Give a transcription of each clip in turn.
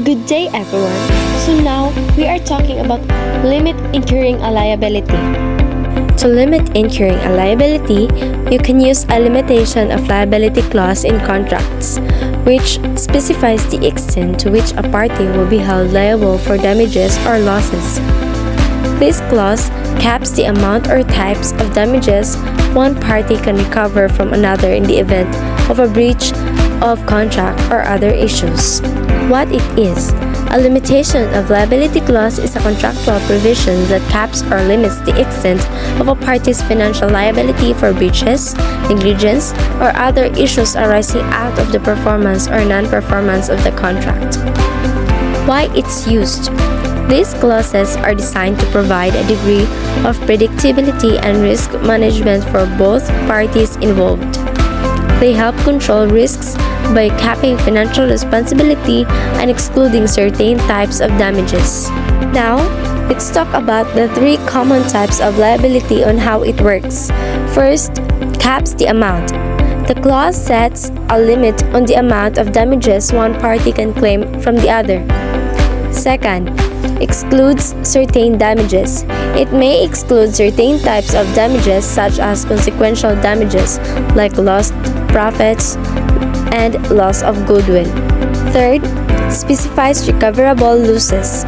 Good day, everyone. So now we are talking about limit incurring a liability. To limit incurring a liability, you can use a limitation of liability clause in contracts, which specifies the extent to which a party will be held liable for damages or losses. This clause caps the amount or types of damages one party can recover from another in the event of a breach of contract or other issues. What it is: a limitation of liability clause is a contractual provision that caps or limits the extent of a party's financial liability for breaches, negligence, or other issues arising out of the performance or non-performance of the contract. Why it's used? These clauses are designed to provide a degree of predictability and risk management for both parties involved. They help control risks by capping financial responsibility and excluding certain types of damages. Now, let's talk about the three common types of liability and how it works. First, caps the amount. The clause sets a limit on the amount of damages one party can claim from the other. Second, excludes certain damages. It may exclude certain types of damages such as consequential damages like lost profits and loss of goodwill. Third, specifies recoverable losses.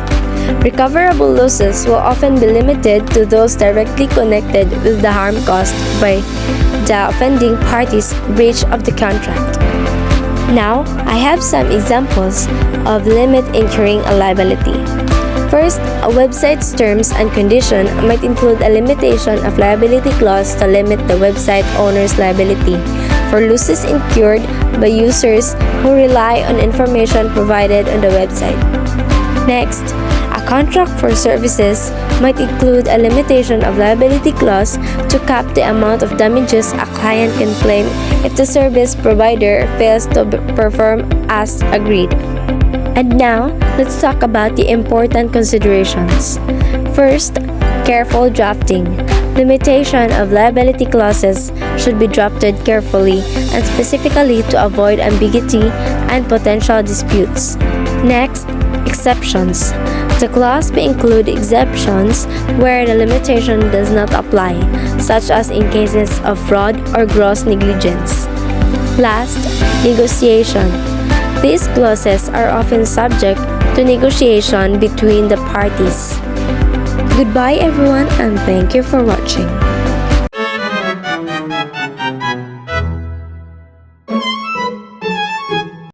Recoverable losses will often be limited to those directly connected with the harm caused by the offending party's breach of the contract. Now, I have some examples of limit incurring a liability. First, a website's terms and conditions might include a limitation of liability clause to limit the website owner's liability for losses incurred by users who rely on information provided on the website. Next, a contract for services might include a limitation of liability clause to cap the amount of damages a client can claim if the service provider fails to perform as agreed. And now, let's talk about the important considerations. First, careful drafting. Limitation of liability clauses should be drafted carefully and specifically to avoid ambiguity and potential disputes. Next, exceptions. The clause may include exceptions where the limitation does not apply, such as in cases of fraud or gross negligence. Last, negotiation. These clauses are often subject to negotiation between the parties. Goodbye everyone, and thank you for watching.